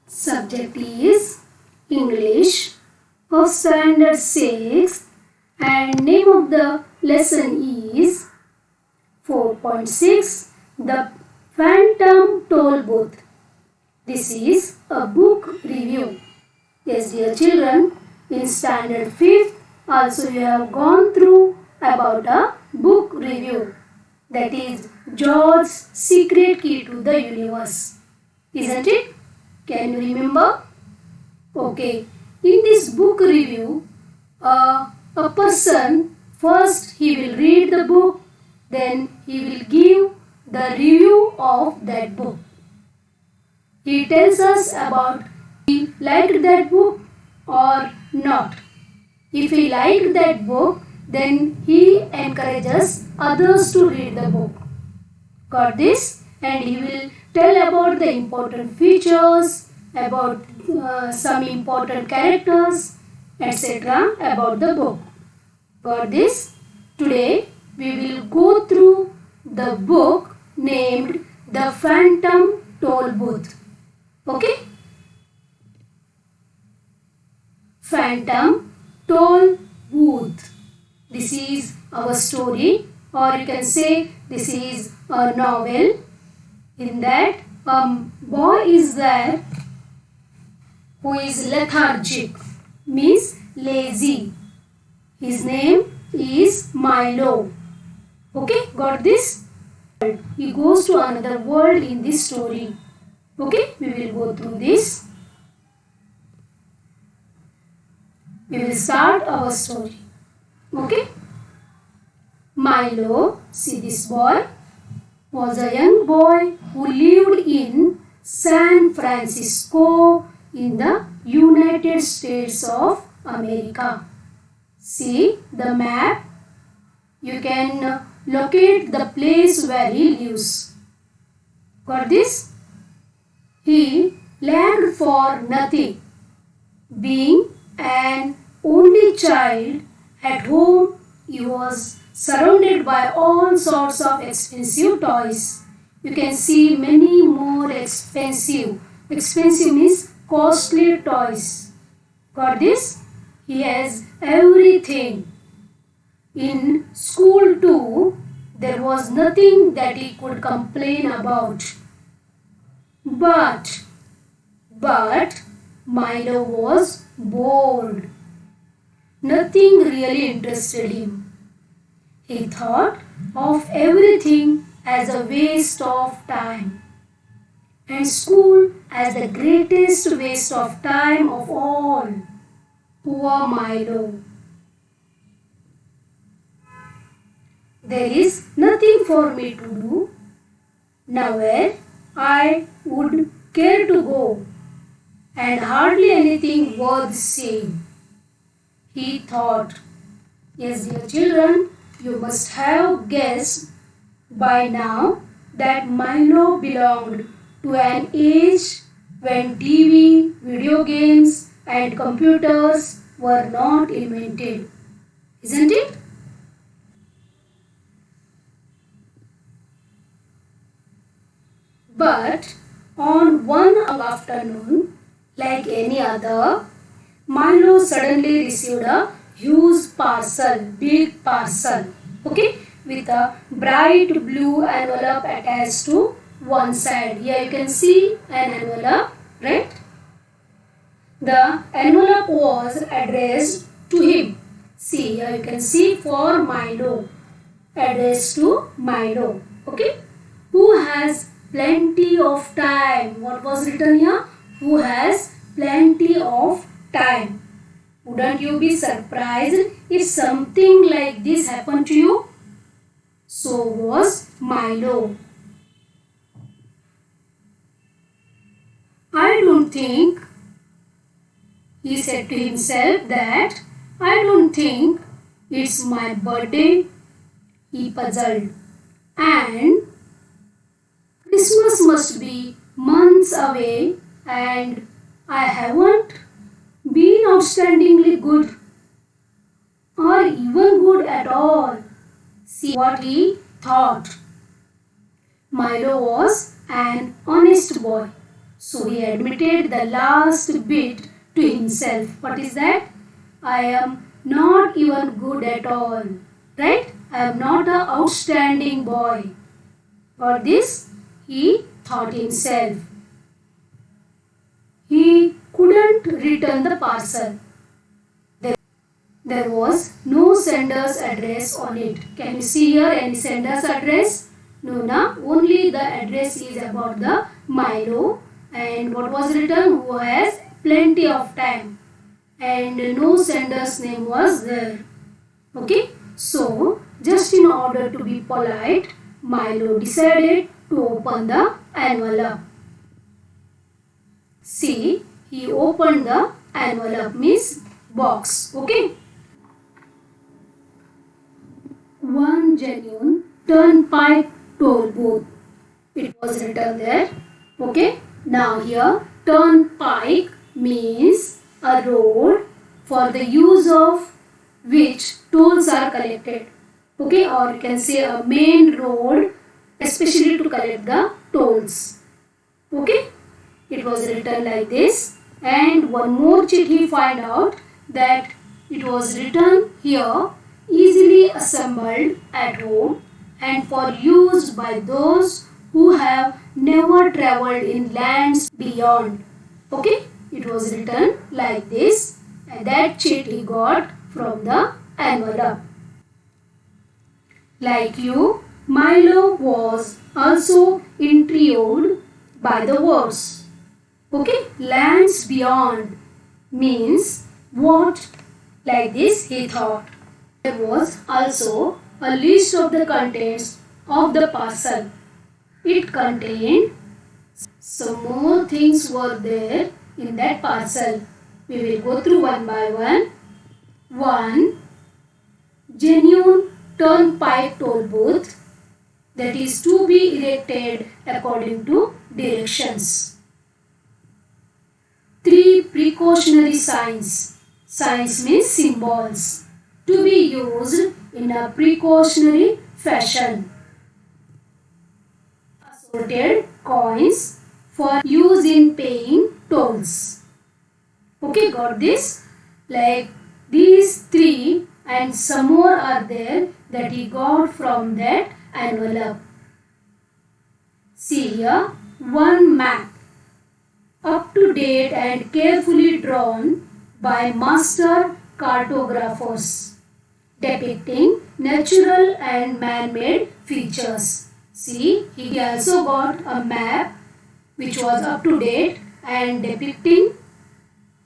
Subject is English of Standard 6 and name of the lesson is 4.6 The Phantom Toll Booth. This is a book review. Yes, dear children, in Standard 5th also you have gone through about a book review. That is George's Secret Key to the Universe. Isn't it? Can you remember? Okay. In this book review, a person first he will read the book, then he will give the review of that book. He tells us about he liked that book or not. If he liked that book, then he encourages others to read the book. Got this? And he will tell about the important features, about some important characters, etc. about the book. Got this? Today we will go through the book named The Phantom Toll Booth. Okay? Phantom Toll Booth. This is our story, or you can say this is a novel. In that, a boy is there who is lethargic, means lazy. His name is Milo. Okay, got this? He goes to another world in this story. Okay, we will go through this. We will start our story. Okay? Milo, see this boy, was a young boy who lived in San Francisco in the United States of America. See the map. You can locate the place where he lives. Got this? He lacked for nothing. Being an only child at home, he was surrounded by all sorts of expensive toys. You can see many more expensive. Expensive means costly toys. Got this? He has everything. In school too, there was nothing that he could complain about. But Milo was bored. Nothing really interested him. He thought of everything as a waste of time, and school as the greatest waste of time of all. Poor Milo. There is nothing for me to do. Nowhere I would care to go, and hardly anything worth seeing. He thought. Yes, dear children, you must have guessed by now that Milo belonged to an age when TV, video games and computers were not invented. Isn't it? But on one afternoon, like any other, Milo suddenly received a huge parcel, big parcel, okay, with a bright blue envelope attached to one side. Here you can see an envelope, right? The envelope was addressed to him. See, here you can see for Milo, addressed to Milo, okay, who has plenty of time. What was written here? Who has plenty of time. Wouldn't you be surprised if something like this happened to you? So was Milo. I don't think, he said to himself, that I don't think it's my birthday. He puzzled. And Christmas must be months away and I haven't been outstandingly good or even good at all. See what he thought. Milo was an honest boy, So he admitted the last bit to himself. What is that? I am not even good at all. Right? I am not an outstanding boy. For this, he thought himself. He couldn't return the parcel. There was no sender's address on it. Can you see here any sender's address? No, na? Only the address is about the Milo. And what was written? Who has plenty of time. And no sender's name was there. Okay. So, just in order to be polite, Milo decided to open the envelope. See, he opened the envelope, means box. Okay. One genuine turnpike toll booth. It was written there. Okay. Now here turnpike means a road for the use of which tolls are collected. Okay. Or you can say a main road especially to collect the tolls. Okay. It was written like this. And one more cheat he find out that it was written here easily assembled at home and for use by those who have never traveled in lands beyond. Okay, it was written like this and that cheat he got from the envelope. Like you, Milo was also intrigued by the words. Okay, lands beyond means what? Like this he thought. There was also a list of the contents of the parcel. It contained some more things were there in that parcel. We will go through one by one. 1. Genuine turnpike toll booth that is to be erected according to directions. 3. Precautionary signs. Signs means symbols. To be used in a precautionary fashion. Assorted coins for use in paying tolls. Okay, got this? Like these 3 and some more are there that he got from that envelope. See here, one map, up to date and carefully drawn by master cartographers, depicting natural and man-made features. See, he also got a map which was up to date and depicting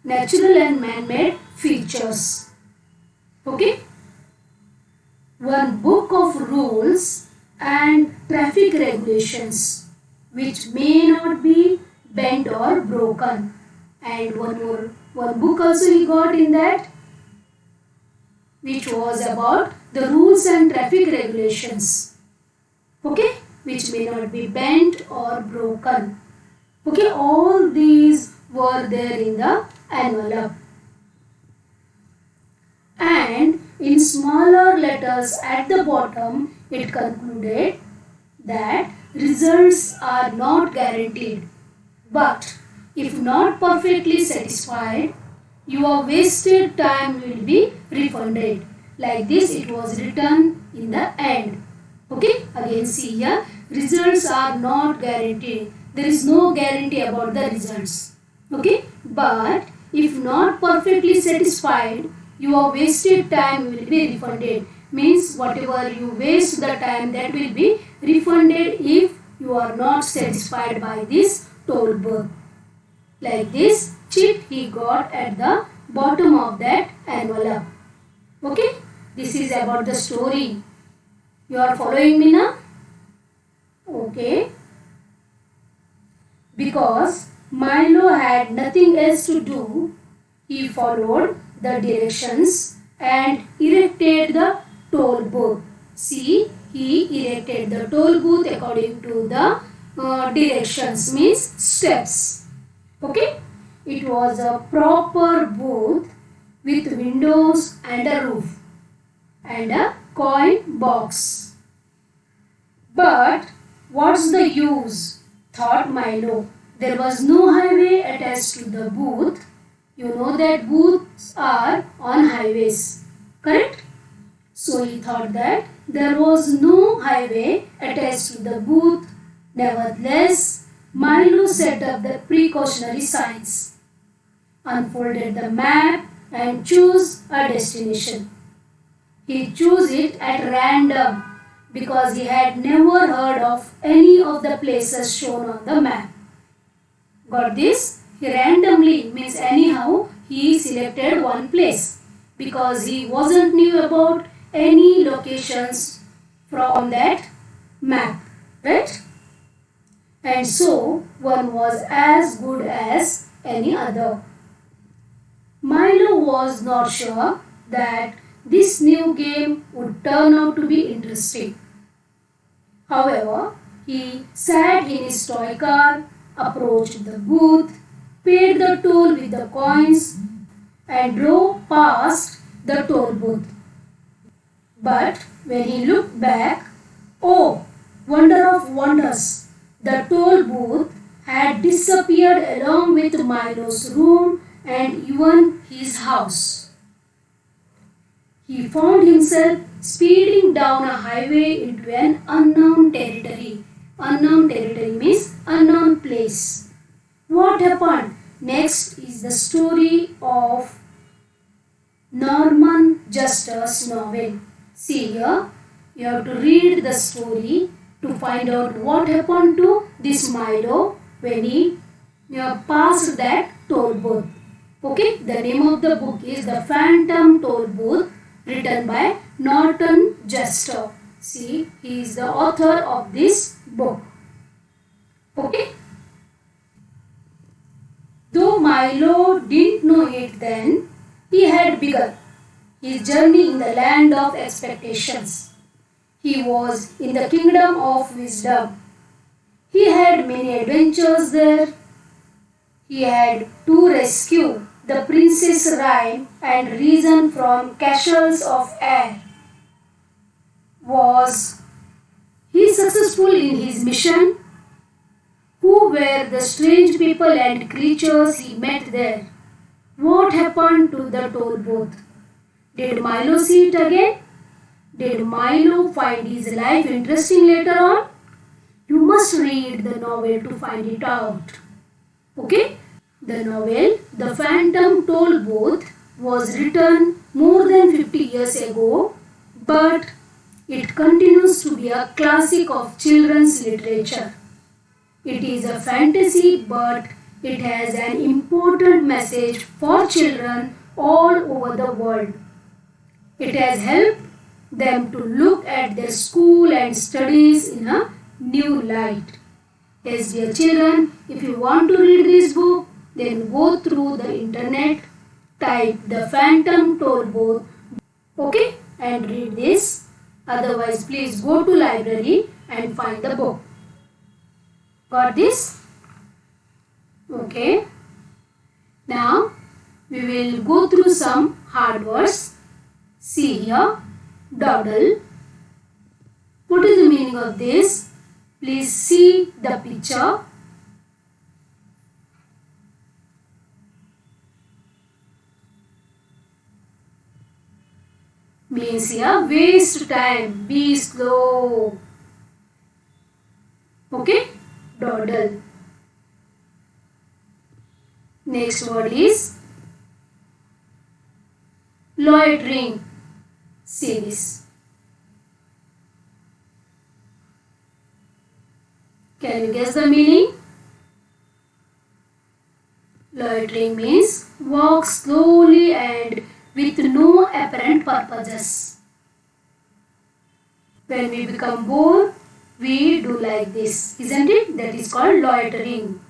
natural and man-made features. Okay. One book of rules and traffic regulations which may not be bent or broken. And one book also he got in that which was about the rules and traffic regulations. Okay, which may not be bent or broken. Okay, all these were there in the envelope. And in smaller letters at the bottom, it concluded that results are not guaranteed, but if not perfectly satisfied, your wasted time will be refunded. Like this it was written in the end. Okay, again see here, results are not guaranteed. There is no guarantee about the results. Okay, but if not perfectly satisfied, your wasted time will be refunded. Means whatever you waste the time, that will be refunded if you are not satisfied by this toll booth. Like this chit he got at the bottom of that envelope. Okay, this is about the story. You are following me now? Okay. Because Milo had nothing else to do, he followed the directions and erected the toll booth. See, he erected the toll booth according to the directions, means steps. Okay, it was a proper booth with windows and a roof and a coin box. But what's the use? Thought Milo. There was no highway attached to the booth. You know that booths are on highways, correct? So he thought that there was no highway attached to the booth. Nevertheless, Milo set up the precautionary signs, unfolded the map and chose a destination. He chose it at random because he had never heard of any of the places shown on the map. Got this? He randomly means anyhow he selected one place because he wasn't knew about any locations from that map, right? And so one was as good as any other. Milo was not sure that this new game would turn out to be interesting. However, he sat in his toy car, approached the booth, paid the toll with the coins, and drove past the toll booth. But when he looked back, oh, wonder of wonders, the toll booth had disappeared along with Milo's room and even his house. He found himself speeding down a highway into an unknown territory. Unknown territory means unknown place. What happened? Next is the story of Norman Juster's novel. See here, you have to read the story to find out what happened to this Milo when he passed that toll booth. Okay, the name of the book is The Phantom Toll Booth, written by Norman Juster. See, he is the author of this book. Okay. Though Milo didn't know it then, he had begun his journey in the land of expectations. He was in the kingdom of wisdom. He had many adventures there. He had to rescue the Princess Rhyme and Reason from castles of air. Was he successful in his mission? Who were the strange people and creatures he met there? What happened to the toll booth? Did Milo see it again? Did Milo find his life interesting later on? You must read the novel to find it out. Okay? The novel, The Phantom Toll Booth, was written more than 50 years ago, but it continues to be a classic of children's literature. It is a fantasy, but it has an important message for children all over the world. It has helped them to look at their school and studies in a new light. Yes, dear children, if you want to read this book, then go through the internet, type The Phantom Toll Booth, okay, and read this. Otherwise, please go to library and find the book. Got this? Okay. Now, we will go through some hard words. See here, dawdle. What is the meaning of this? Please see the picture. Means here, waste time, be slow. Okay, dawdle. Next word is loitering. See this. Can you guess the meaning? Loitering means walk slowly and with no apparent purposes. When we become bored, we do like this, isn't it? That is called loitering.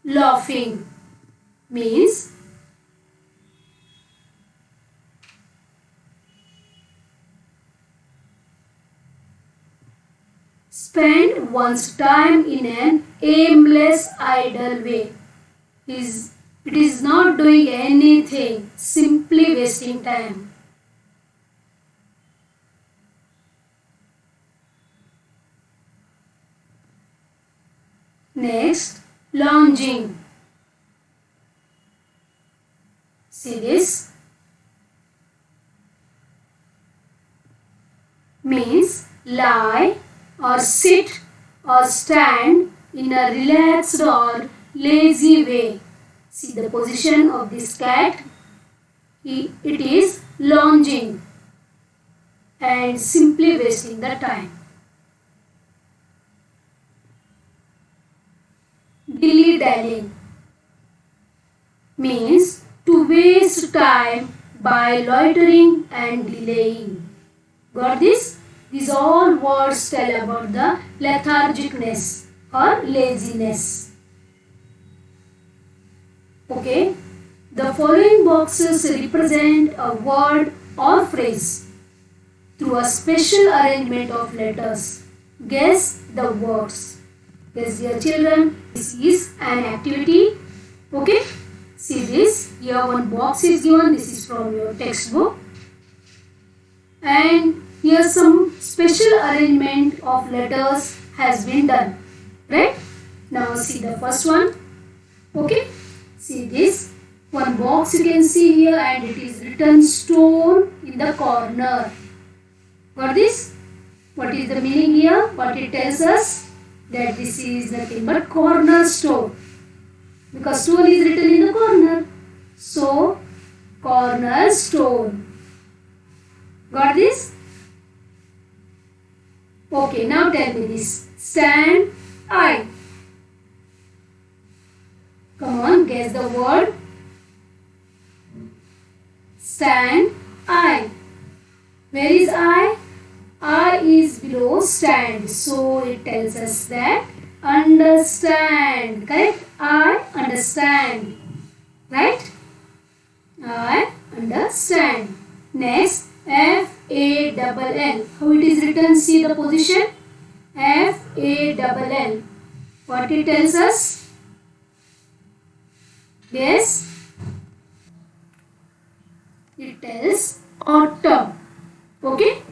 Laughing means spend one's time in an aimless, idle way. It is not doing anything, simply wasting time. Next, lounging. See this? Means lie or sit or stand in a relaxed or lazy way. See the position of this cat. It is lounging and simply wasting the time. Dilly-dallying means to waste time by loitering and delaying. Got this? These all words tell about the lethargicness or laziness. Okay. The following boxes represent a word or phrase through a special arrangement of letters. Guess the words. Yes, dear children, this is an activity. Okay. See this. Here one box is given. This is from your textbook. And here some special arrangement of letters has been done. Right? Now see the first one. Okay. See this. One box you can see here and it is written stone in the corner. Got this? What is the meaning here? What it tells us? That this is nothing but corner stone. Because stone is written in the corner. So, corner stone. Got this? Okay, now tell me this. Stand I. Come on, guess the word. Stand I. Where is I? I is below stand. So it tells us that understand. Correct? I understand. Right? I understand. Next, F-A-L-L. How it is written? See the position? F-A-L-L. What it tells us? Yes? It tells autumn. Okay?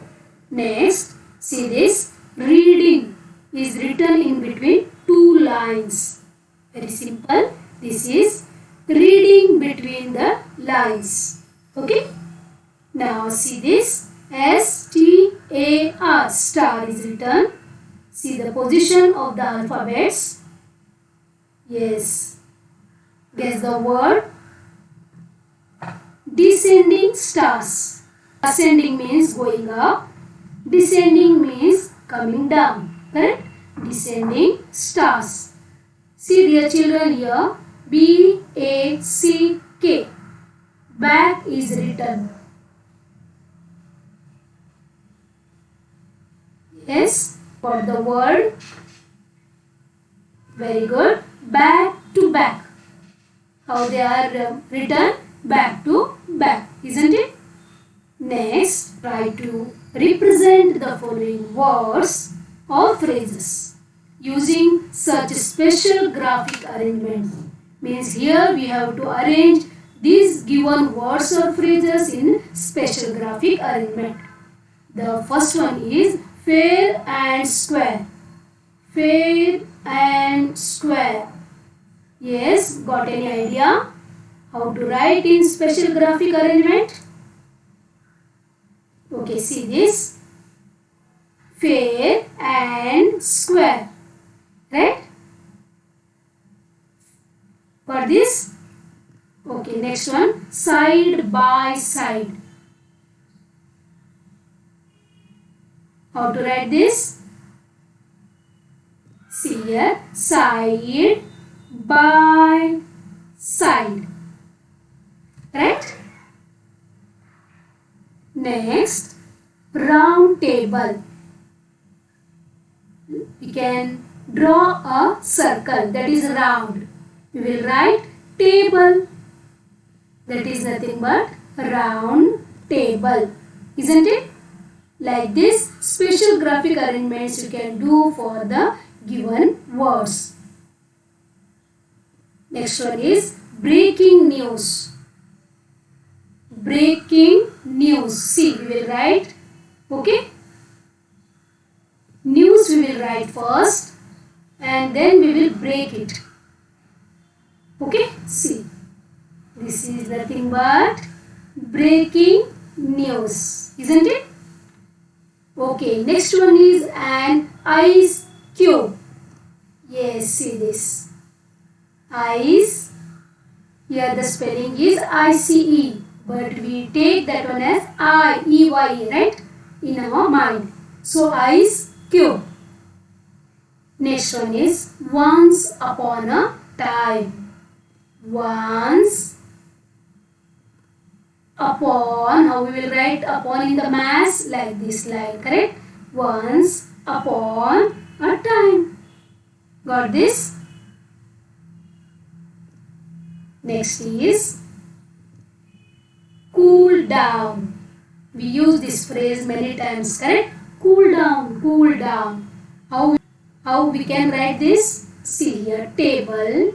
Next, see this. Reading is written in between two lines. Very simple. This is reading between the lines. Okay? Now see this. S-T-A-R. Star is written. See the position of the alphabets. Yes. Guess the word. Descending stars. Ascending means going up. Descending means coming down. Correct? Descending stars. See dear children here. B-A-C-K. Back is written. Yes. For the word. Very good. Back to back. How they are written? Back to back. Isn't it? Next, try to represent the following words or phrases using such special graphic arrangement. Means here we have to arrange these given words or phrases in special graphic arrangement. The first one is fair and square. Fair and square. Yes, got any idea how to write in special graphic arrangement? Okay, see this. Fair and square. Right? Got this? Okay, next one. Side by side. How to write this? See here. Side by side. Right? Next, round table. We can draw a circle that is round. We will write table. That is nothing but round table. Isn't it? Like this, special graphic arrangements you can do for the given words. Next one is breaking news. Breaking news. See, we will write. Okay. News we will write first. and then we will break it. Okay, see, this is nothing but breaking news, isn't it? Okay, next one is an ice cube. Yes, see this. Ice, here the spelling is ICE, but we take that one as IEYE, right? In our mind. So, ice cube. Next one is once upon a time. Once upon, how we will write upon in the mass? Like this line, correct? Once upon a time. Got this? Next is cool down. We use this phrase many times, correct? Cool down, cool down. How we can write this? See here, table.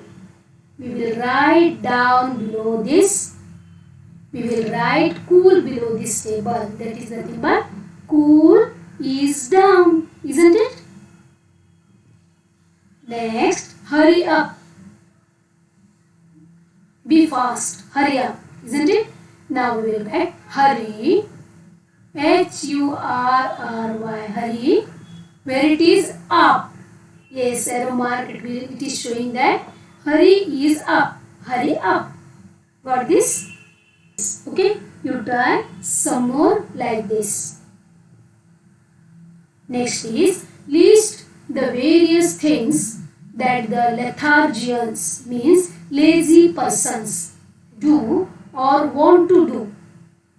We will write down below this. We will write cool below this table. That is nothing but cool is down, isn't it? Next, hurry up. Be fast, hurry up, isn't it? Now we will write hurry, HURRY, hurry, where it is up. Yes, arrow mark, it is showing that hurry is up, hurry up. Got this? Okay, you try some more like this. Next is list the various things that the lethargians, means lazy persons, do or want to do.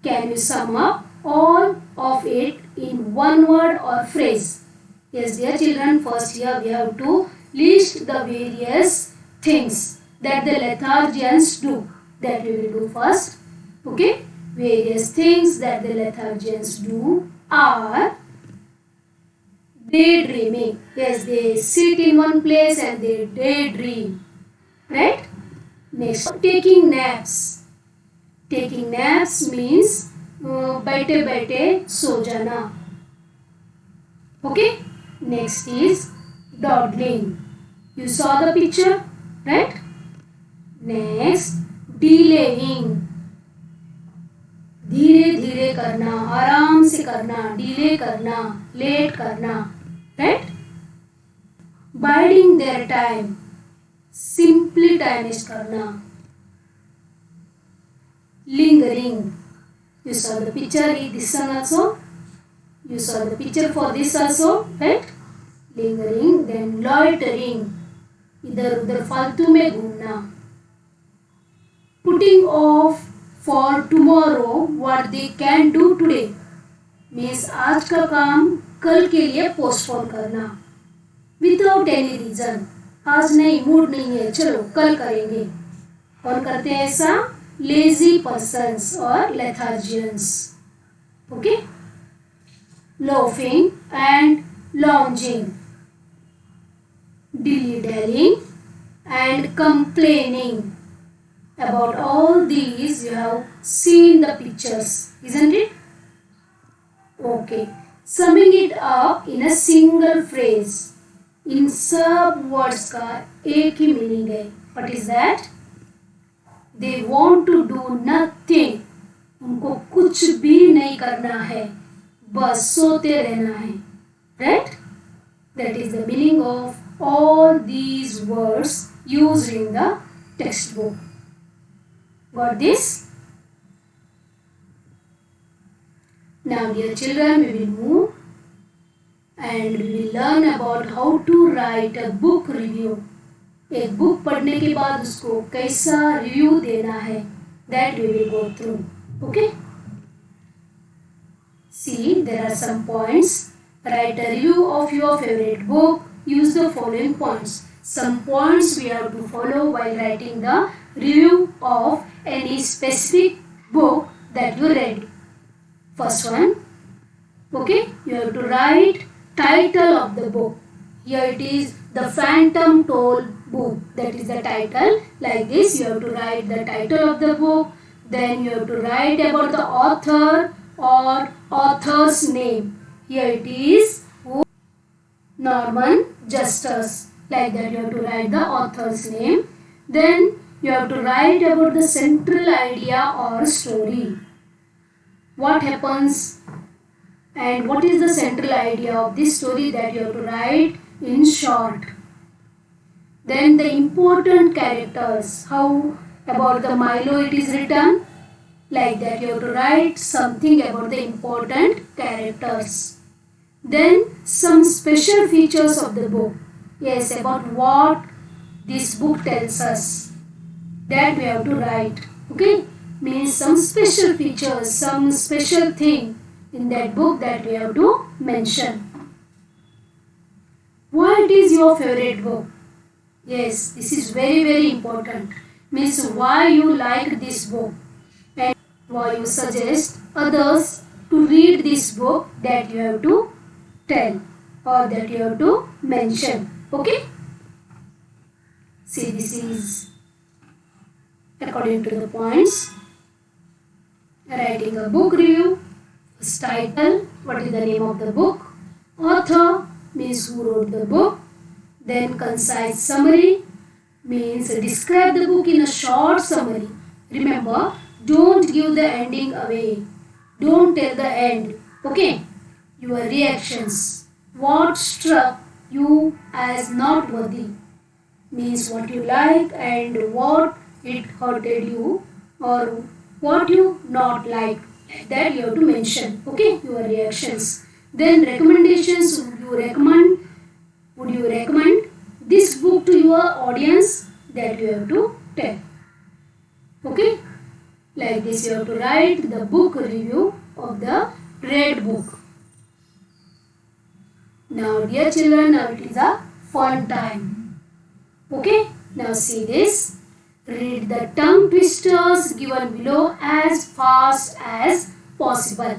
Can you sum up all of it in one word or phrase? Yes, dear children, first here we have to list the various things that the lethargians do. That we will do first. Okay, various things that the lethargians do are daydreaming. Yes, they sit in one place and they daydream. Right? Next, taking naps. Taking naps means बैठे बैठे सो जाना. Okay? Next is dawdling. You saw the picture, right? Next, delaying. धीरे धीरे करना, आराम से करना, delay करना, लेट करना, right? Biding their time, simply time is करना. Lingering. You saw the picture in this one also. You saw the picture for this also, right? Lingering, then loitering. इधर उधर फालतू में घूमना. Putting off for tomorrow what they can do today. Means आज का काम कल के लिए पोस्टपोन करना. Without any reason. आज नहीं, मूड नहीं है, चलो कल करेंगे. कौन करते हैं ऐसा? Lazy persons or lethargians. Okay? Loafing and lounging. Dilly-dallying and complaining. About all these you have seen the pictures, isn't it? Okay. Summing it up in a single phrase. इन सब words का एक ही meaning है. What is that? They want to do nothing. उनको कुछ भी नहीं करना है, बस सोते रहना है. Right? That is the meaning of all these words used in the textbook. Got this? Now dear children, we will move and we will learn about how to write a book review. एक book पढ़ने के बाद उसको कैसा review देना है, that we will go through. Okay? See, there are some points. Write a review of your favorite book. Use the following points. Some points we have to follow while writing the review of any specific book that you read. First one, okay, you have to write title of the book. Here it is The Phantom Toll Book. That is the title. Like this, you have to write the title of the book. Then you have to write about the author or author's name. Here it is Norman Justice. Like that, you have to write the author's name. Then you have to write about the central idea or story. What happens and what is the central idea of this story, that you have to write in short. Then the important characters, how about the Milo it is written. Like that, you have to write something about the important characters. Then some special features of the book. Yes, about what this book tells us, that we have to write. Okay, means some special features, some special thing in that book that we have to mention. Why it is your favorite book? Yes, this is very important. Means why you like this book and why you suggest others to read this book, that you have to tell or that you have to mention. Okay. See, this is according to the points. Writing a book review. First title, what is the name of the book? Author means who wrote the book. Then concise summary means describe the book in a short summary. Remember, don't give the ending away. Don't tell the end. Okay. Your reactions. What struck you as not worthy means what you like and what it hurted you or what you not like. That you have to mention. Okay, your reactions. Then recommendations. Would you recommend this book to your audience? That you have to tell. Okay, like this you have to write the book review of the read book. Now dear children, now it is a fun time. Okay, now see this. Read the tongue twisters given below as fast as possible.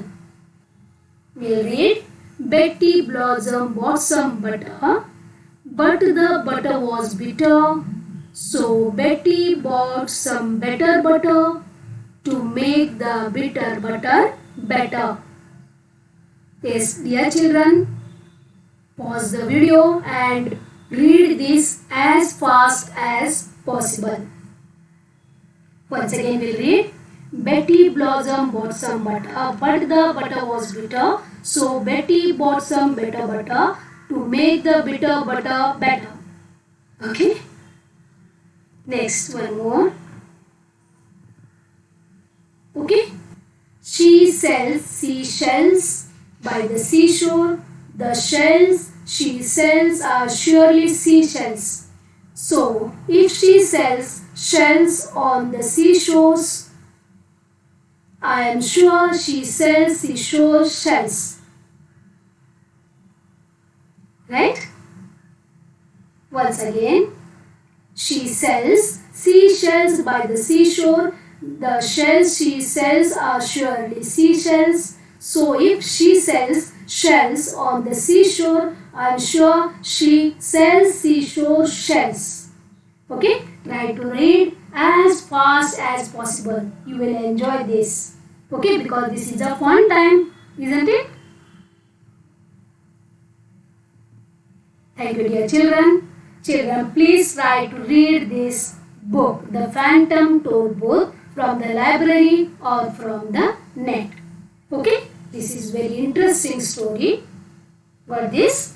We'll read. Betty Blossom bought some butter, but the butter was bitter. So Betty bought some better butter to make the bitter butter better. Yes, dear children, pause the video and read this as fast as possible. Once again we'll read. Betty Blossom bought some butter, but the butter was bitter. So Betty bought some better butter to make the bitter butter better. Okay. Next one more. Okay. She sells seashells by the seashore. The shells she sells are surely seashells. So if she sells shells on the seashores, I am sure she sells seashore shells. Right? Once again, she sells seashells by the seashore. The shells she sells are surely seashells. So if she sells shells on the seashore, I am sure she sells seashore shells. Okay? Try to read as fast as possible. You will enjoy this. Okay? Because this is a fun time, isn't it? Thank you, dear children. Children, please try to read this book, The Phantom Tollbooth, from the library or from the net. Okay? This is very interesting story. What this?